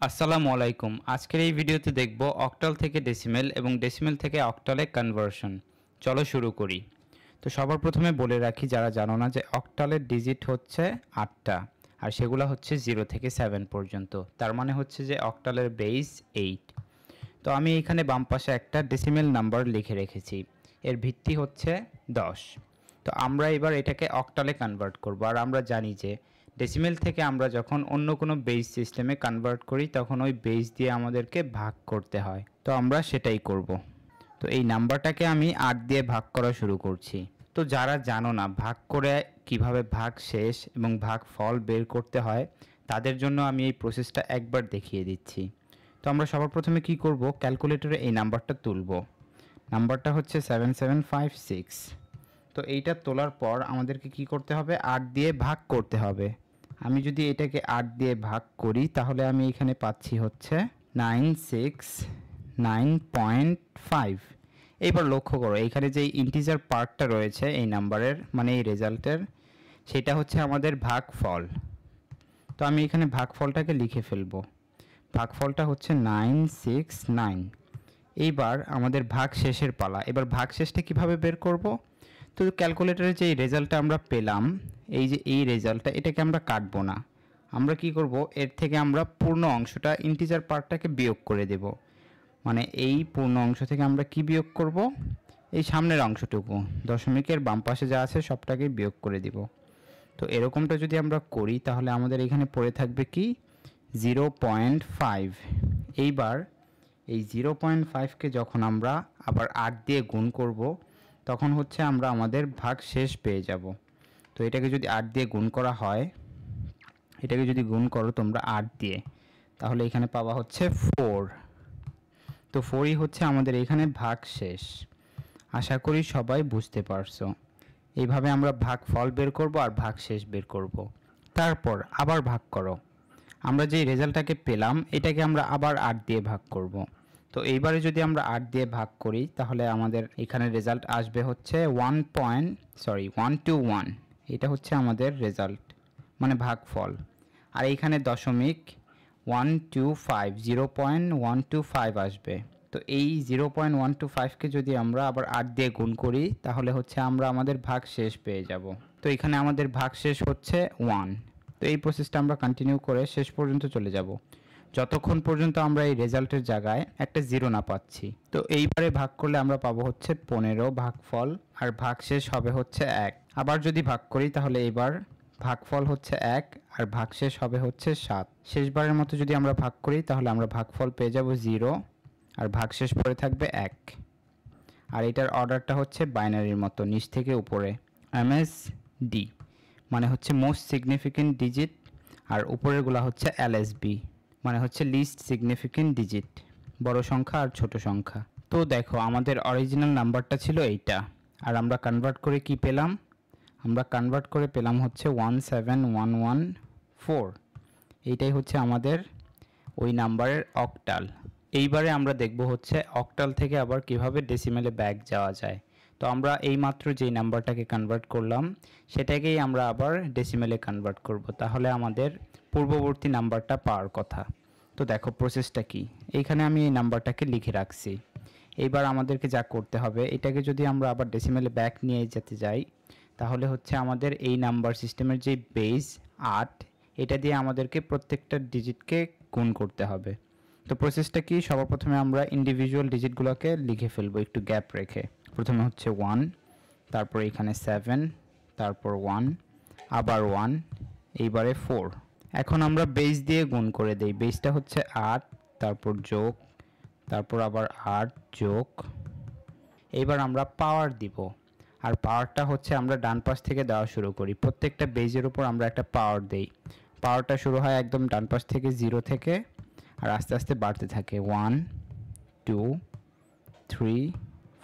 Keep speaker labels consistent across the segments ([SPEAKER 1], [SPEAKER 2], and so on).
[SPEAKER 1] আসসালামু আলাইকুম। আজকের এই ভিডিওতে দেখব অক্টাল থেকে ডেসিমেল এবং ডেসিমেল থেকে অক্টালে কনভার্সন। চলো শুরু করি। তো সবার প্রথমে বলে রাখি যারা জানো না যে অক্টালের ডিজিট হচ্ছে 8টা আর সেগুলো হচ্ছে 0 থেকে 7 পর্যন্ত। তার মানে হচ্ছে যে অক্টালের বেস 8। তো আমি এখানে বাম পাশে একটা ডেসিমেল নাম্বার লিখে রেখেছি। এর ভিত্তি হচ্ছে 10। তো আমরা এবার এটাকে অক্টালে কনভার্ট করব। আর আমরা জানি যে ডেসিমেল থেকে আমরা যখন অন্য কোনো বেস সিস্টেমে কনভার্ট করি তখন ওই বেস দিয়ে আমাদেরকে ভাগ করতে হয়। তো আমরা সেটাই করব। তো এই নাম্বারটাকে আমি 8 দিয়ে ভাগ করা শুরু করছি। তো যারা জানো না ভাগ করে কিভাবে ভাগ শেষ এবং ভাগ ফল বের করতে হয় তাদের জন্য আমি এই প্রসেসটা একবার দেখিয়ে দিচ্ছি। তো আমরা সবার প্রথমে কি করব, ক্যালকুলেটরে এই নাম্বারটা তুলব। নাম্বারটা হচ্ছে 7756। তো এইটা তোলার পর আমাদেরকে কি করতে হবে, 8 দিয়ে ভাগ করতে হবে। আমি যদি এটাকে 8 দিয়ে ভাগ করি তাহলে আমি এখানে পাচ্ছি হচ্ছে 969.5। এইবার লক্ষ্য করো এখানে যে ইন্টিজার পার্টটা রয়েছে এই নাম্বারের মানে এই রেজাল্টের, সেটা হচ্ছে আমাদের ভাগফল। তো আমি এখানে ভাগফলটাকে লিখে ফেলবো। ভাগফলটা হচ্ছে 969। এইবার আমাদের ভাগ শেষের পালা। এবার ভাগ শেষটা কিভাবে বের করব? তো ক্যালকুলেটরে যে রেজাল্টটা আমরা পেলাম, এই যে এই রেজাল্টটা, এটাকে আমরা কাটবো না। আমরা কি করব, এর থেকে আমরা পূর্ণ অংশটা ইন্টিজার পার্টটাকে বিয়োগ করে দেব। মানে এই পূর্ণ অংশ থেকে আমরা কি বিয়োগ করব, এই সামনের অংশটুকু দশমিকের বাম পাশে যা আছে সবটাকে বিয়োগ করে দিব। তো এরকমটা যদি আমরা করি তাহলে আমাদের এখানে পড়ে থাকবে কি 0.5। এইবার এই 0.5কে যখন আমরা আবার 8 দিয়ে গুণ করব তখন হচ্ছে আমরা আমাদের ভাগ শেষ পেয়ে যাব। তো এটাকে যদি 8 দিয়ে গুণ করা হয়, এটাকে যদি গুণ করো তোমরা 8 দিয়ে, তাহলে এখানে পাওয়া হচ্ছে 4। তো 4ই হচ্ছে আমাদের এখানে ভাগ শেষ। আশা করি সবাই বুঝতে পারছো। এইভাবে আমরা ভাগফল বের করব আর ভাগ শেষ বের করব। তারপর আবার ভাগ করো। আমরা যে রেজাল্টটাকে পেলাম এটাকে আমরা আবার 8 দিয়ে ভাগ করব। তো এইবারে যদি আমরা 8 দিয়ে ভাগ করি তাহলে আমাদের এখানে রেজাল্ট আসবে হচ্ছে 121। এটা হচ্ছে আমাদের রেজাল্ট মানে ভাগফল। আর এইখানে দশমিক 0.125 আসবে। তো এই 0.125কে যদি আমরা আবার 8 দিয়ে গুণ করি তাহলে হচ্ছে আমরা আমাদের ভাগ শেষ পেয়ে যাব। তো এখানে আমাদের ভাগ শেষ হচ্ছে 1। তো এই প্রসেসটা আমরা কন্টিনিউ করে শেষ পর্যন্ত চলে যাব যতক্ষণ পর্যন্ত আমরা এই রেজাল্টের জায়গায় একটা 0 না পাচ্ছি। তো এইবারে ভাগ করলে আমরা পাবো হচ্ছে 15 ভাগফল আর ভাগ শেষ হবে হচ্ছে 1। আবার যদি ভাগ করি তাহলে এবার ভাগফল হচ্ছে 1 আর ভাগশেষ হবে হচ্ছে 7। শেষবারের মতো যদি আমরা ভাগ করি তাহলে আমরা ভাগফল পেয়ে যাব 0 আর ভাগশেষ পড়ে থাকবে 1। আর এটার অর্ডারটা হচ্ছে বাইনারির মতো নিচ থেকে উপরে, MSD মানে হচ্ছে মোস্ট সিগনিফিকেন্ট ডিজিট, আর উপরেরগুলো হচ্ছে LSB মানে হচ্ছে লিস্ট সিগনিফিকেন্ট ডিজিট, বড় সংখ্যা আর ছোট সংখ্যা। তো দেখো আমাদের অরিজিনাল নাম্বারটা ছিল এইটা, আর আমরা কনভার্ট করে কি পেলাম, আমরা কনভার্ট করে পেলাম হচ্ছে 17114। এইটাই হচ্ছে আমাদের ওই নাম্বারের অক্টাল। এইবারে আমরা দেখব হচ্ছে অক্টাল থেকে আবার কিভাবে ডেসিমেলে ব্যাক যাওয়া যায়। তো আমরা এইমাত্র যেই নাম্বারটাকে কনভার্ট করলাম সেটাকেই আমরা আবার ডেসিমেলে কনভার্ট করব, তাহলে আমাদের পূর্ববর্তী নাম্বারটা পাওয়ার কথা। তো দেখো প্রসেসটা কি, এইখানে আমি এই নাম্বারটাকে লিখে রাখছি। এইবার আমাদেরকে যা করতে হবে, এটাকে যদি আমরা আবার ডেসিমেলে ব্যাক নিয়ে যেতে যাই তাহলে হচ্ছে আমাদের এই নাম্বার সিস্টেমের যে বেস 8, এটা দিয়ে আমাদেরকে প্রত্যেকটা ডিজিটকে গুণ করতে হবে। তো প্রসেসটা কি, সবার প্রথমে আমরা ইন্ডিভিজুয়াল ডিজিটগুলোকে লিখে ফেলবো একটু গ্যাপ রেখে। প্রথমে হচ্ছে 1, তারপর এখানে 7, তারপর 1, আবার 1, এইবারে 4। এখন আমরা বেস দিয়ে গুণ করে দেই। বেসটা হচ্ছে 8, তারপর যোগ, তারপর আবার 8 যোগ। এইবার আমরা পাওয়ার দিব, আর পাওয়ারটা হচ্ছে আমরা ডান পাশ থেকে দেওয়া শুরু করি। প্রত্যেকটা বেজের উপর আমরা একটা পাওয়ার দেই। পাওয়ারটা শুরু হয় একদম ডান পাশ থেকে 0 থেকে আর আস্তে আস্তে বাড়তে থাকে 1 2 3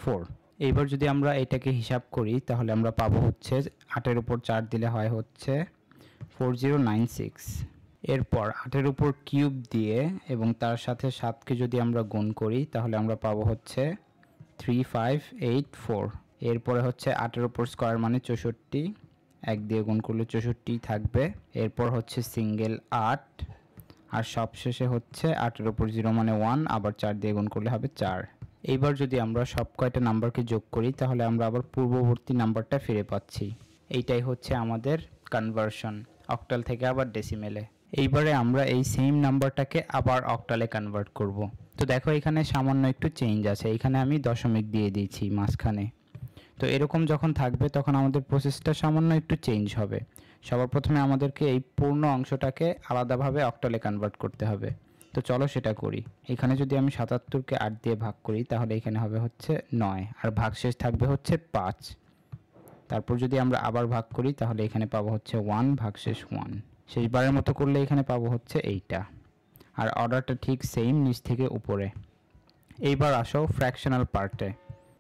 [SPEAKER 1] 4। এইবার যদি আমরা এটাকে হিসাব করি তাহলে আমরা পাবো হচ্ছে 8-এর উপর 4 দিলে হয় হচ্ছে 4096। এরপর 8-এর উপর কিউব দিয়ে এবং তার সাথে 7কে যদি আমরা গুণ করি তাহলে আমরা পাবো হচ্ছে 3584। এরপরে হচ্ছে 8-এর উপর স্কয়ার মানে 64, 1 দিয়ে গুণ করলে 64 থাকবে। এরপর হচ্ছে সিঙ্গেল 8, আর সবশেষে হচ্ছে 8 এর উপর 0 মানে 1, আবার 4 দিয়ে গুণ করলে হবে 4। এইবার যদি আমরা সব কয়টা নাম্বারকে যোগ করি তাহলে আমরা আবার পূর্ববর্তী নাম্বারটা ফিরে পাচ্ছি। এইটাই হচ্ছে আমাদের কনভার্সন অক্টাল থেকে আবার ডেসিমেলে। এইবারে আমরা এই সেম নাম্বারটাকে আবার অক্টালে কনভার্ট করব। তো দেখো এখানে সামান্য একটু চেঞ্জ আছে, এখানে আমি দশমিক দিয়ে দিয়েছি মাঝখানে। তো এরকম যখন থাকবে তখন আমাদের প্রসেসটা সামান্য একটু চেঞ্জ হবে। সবার প্রথমে আমাদেরকে এই পূর্ণ অংশটাকে আলাদাভাবে অক্টালে কনভার্ট করতে হবে। তো চলো সেটা করি। এখানে যদি আমি 77কে 8 দিয়ে ভাগ করি তাহলে এখানে হবে হচ্ছে 9, আর ভাগশেষ থাকবে হচ্ছে 5। তারপর যদি আমরা আবার ভাগ করি তাহলে এখানে পাবো হচ্ছে 1 ভাগশেষ 1। শেষবারের মতো করলে এখানে পাবো হচ্ছে এইটা। আর অর্ডারটা ঠিক সেম নিচ থেকে উপরে। এইবার আসো ফ্র্যাকশনাল পার্টে।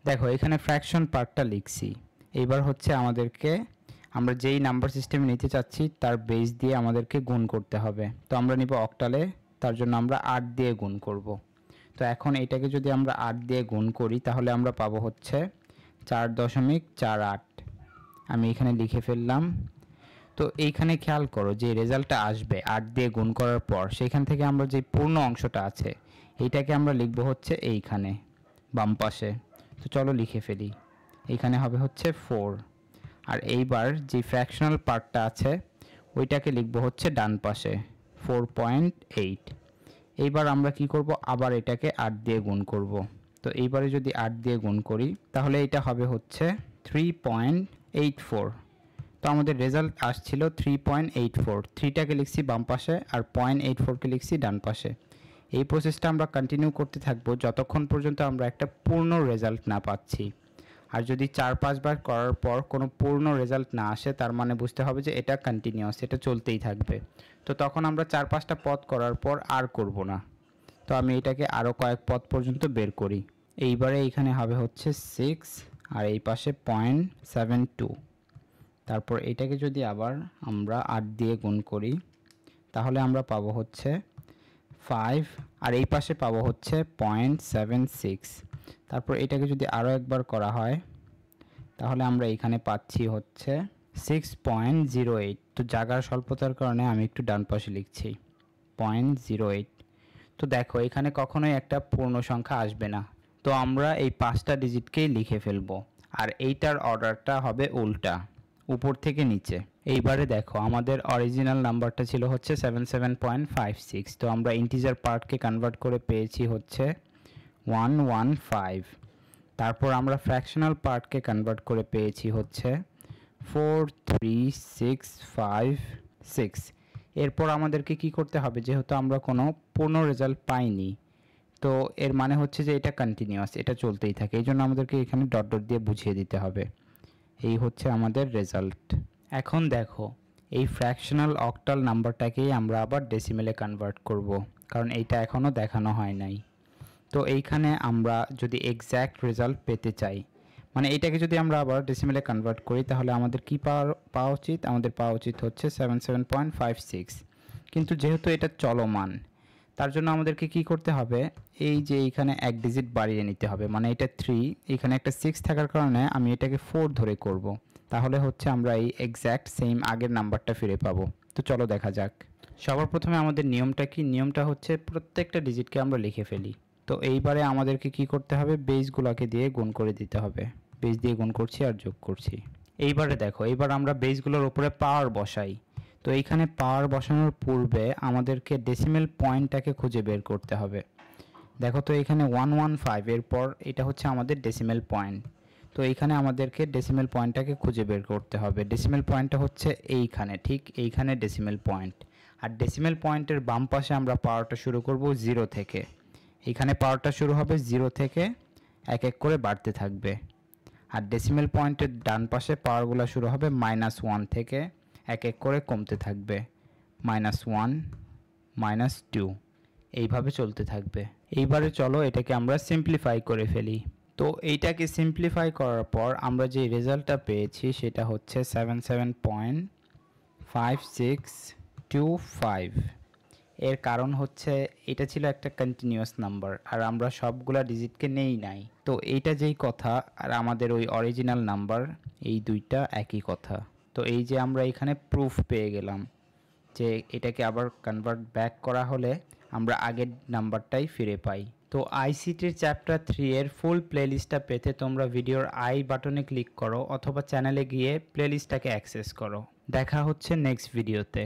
[SPEAKER 1] দেখো এখানে ফ্র্যাকশন পার্টটা লিখছি। এইবার হচ্ছে আমাদেরকে আমরা যেই নাম্বার সিস্টেমে নিতে চাচ্ছি তার বেস দিয়ে আমাদেরকে গুণ করতে হবে। তো আমরা নিব অক্টালে, তার জন্য আমরা 8 দিয়ে গুণ করব। তো এখন এটাকে যদি আমরা 8 দিয়ে গুণ করি তাহলে আমরা পাবো হচ্ছে 4.48। আমি এখানে লিখে ফেললাম। তো এইখানে খেয়াল করো যে রেজাল্টটা আসবে 8 দিয়ে গুণ করার পর, সেখান থেকে আমরা যে পূর্ণ অংশটা আছে এইটাকে আমরা লিখব হচ্ছে এইখানে বাম পাশে। তো চলো লিখে ফেলি। এইখানে হবে হচ্ছে 4। আর এইবার যে ফ্র্যাকশনাল পার্টটা আছে ওইটাকে লিখব হচ্ছে ডান পাশে 4.8। এইবার আমরা কি করব, আবার এটাকে 8 দিয়ে গুণ করব। তো এইবারে যদি 8 দিয়ে গুণ করি তাহলে এটা হবে হচ্ছে 3.84। তো আমাদের রেজাল্ট আসছিল 3.84। 3টাকে লিখছি বাম পাশে আর 0.84কে লিখছি ডান পাশে। এই প্রসেসটা আমরা কন্টিনিউ করতে থাকবো যতক্ষণ পর্যন্ত আমরা একটা পূর্ণ রেজাল্ট না পাচ্ছি। আর যদি 4-5 বার করার পর কোনো পূর্ণ রেজাল্ট না আসে তার মানে বুঝতে হবে যে এটা কন্টিনিউয়াস, এটা চলতেই থাকবে। তো তখন আমরা 4-5টা পদ করার পর আর করব না। তো আমি এটাকে আরও কয়েক পদ পর্যন্ত বের করি। এইবারে এইখানে হবে হচ্ছে 6 আর এই পাশে 0.72। তারপর এটাকে যদি আবার আমরা 8 দিয়ে গুণ করি তাহলে আমরা পাবো হচ্ছে 5, আর এই পাশে পাবো হচ্ছে 0.76। তারপর এটাকে যদি আরও একবার করা হয় তাহলে আমরা এখানে পাচ্ছি হচ্ছে 6.08। তো জায়গার স্বল্পতার কারণে আমি একটু ডান পাশে লিখছি 0.08। তো দেখো এখানে কখনোই একটা পূর্ণ সংখ্যা আসবে না। তো আমরা এই 5টা ডিজিটকেই লিখে ফেলবো, আর এইটার অর্ডারটা হবে উল্টা, উপর থেকে নিচে। এইবারে দেখো আমাদের অরিজিনাল নাম্বারটা ছিল হচ্ছে 77.56। তো আমরা ইন্টিজার পার্টকে কনভার্ট করে পেয়েছি হচ্ছে 115। তারপর আমরা ফ্র্যাকশনাল পার্টকে কনভার্ট করে পেয়েছি হচ্ছে 43656। এরপর আমাদেরকে কি করতে হবে, যেহেতু আমরা কোনো পূর্ণ রেজাল্ট পাইনি তো এর মানে হচ্ছে যে এটা কন্টিনিউয়াস, এটা চলতেই থাকে। এই জন্য আমাদেরকে এখানে ডট ডট দিয়ে বুঝিয়ে দিতে হবে। এই হচ্ছে আমাদের রেজাল্ট। এখন দেখো এই ফ্র্যাকশনাল অক্টাল নাম্বারটাকেই আমরা আবার ডেসিমেলে কনভার্ট করব, কারণ এইটা এখনও দেখানো হয় নাই। তো এইখানে আমরা যদি এক্স্যাক্ট রেজাল্ট পেতে চাই, মানে এইটাকে যদি আমরা আবার ডেসিমেলে কনভার্ট করি তাহলে আমাদের কি পাওয়া উচিত, আমাদের পাওয়া উচিত হচ্ছে 77.56। কিন্তু যেহেতু এটা চলমান তার জন্য আমাদেরকে কি করতে হবে, এই যে এইখানে এক ডিজিট বাড়িয়ে নিতে হবে। মানে এটা 3, এখানে একটা 6 থাকার কারণে আমি এটাকে 4 ধরে করব। তাহলে হচ্ছে আমরা এই এক্স্যাক্ট সেম আগের নাম্বারটা ফিরে পাবো। তো চলো দেখা যাক। সবার প্রথমে আমাদের নিয়মটা কি, নিয়মটা হচ্ছে প্রত্যেকটা ডিজিটকে আমরা লিখে ফেলি। তো এইবারে আমাদেরকে কি করতে হবে, বেসগুলোকে দিয়ে গুণ করে দিতে হবে। বেস দিয়ে গুণ করছি আর যোগ করছি। এইবারে দেখো এইবার আমরা বেসগুলোর উপরে পাওয়ার বসাই। তো এইখানে পাওয়ার বসানোর পূর্বে আমাদেরকে ডেসিমেল পয়েন্টটাকে খুঁজে বের করতে হবে। দেখো তো এখানে 115 এরপর এটা হচ্ছে আমাদের ডেসিমেল পয়েন্ট। তো এইখানে আমাদেরকে ডেসিমেল পয়েন্টটাকে খুঁজে বের করতে হবে। ডেসিমেল পয়েন্টটা হচ্ছে এইখানে, ঠিক এইখানে ডেসিমেল পয়েন্ট। আর ডেসিমেল পয়েন্টের বাম পাশে আমরা পাওয়ারটা শুরু করব 0 থেকে। এখানে পাওয়ারটা শুরু হবে 0 থেকে, এক এক করে বাড়তে থাকবে। আর ডেসিমেল পয়েন্টের ডান পাশে পাওয়ারগুলো শুরু হবে -1 থেকে, এক এক করে কমতে থাকবে। -1, -2, এইভাবে চলতে থাকবে। এইবারে চলো এটাকে আমরা সিম্পলিফাই করে ফেলি। তো এইটাকে সিম্পলিফাই করার পর আমরা যে রেজাল্টটা পেয়েছি সেটা হচ্ছে 77.5625। এর কারণ হচ্ছে এটা ছিল একটা কন্টিনিউয়াস নাম্বার আর আমরা সবগুলা ডিজিটকে নেই নাই। তো এইটা যেই কথা আর আমাদের ওই অরিজিনাল নাম্বার, এই দুইটা একই কথা। তো এই যে আমরা এখানে প্রুফ পেয়ে গেলাম যে এটাকে আবার কনভার্ট ব্যাক করা হলে আমরা আগের নাম্বারটাই ফিরে পাই। তো আইসিটির চ্যাপ্টার 3 এর ফুল প্লেলিস্টটা পেতে তোমরা ভিডিওর আই বাটনে ক্লিক করো অথবা চ্যানেলে গিয়ে প্লেলিস্টটাকে অ্যাক্সেস করো। দেখা হচ্ছে নেক্সট ভিডিওতে।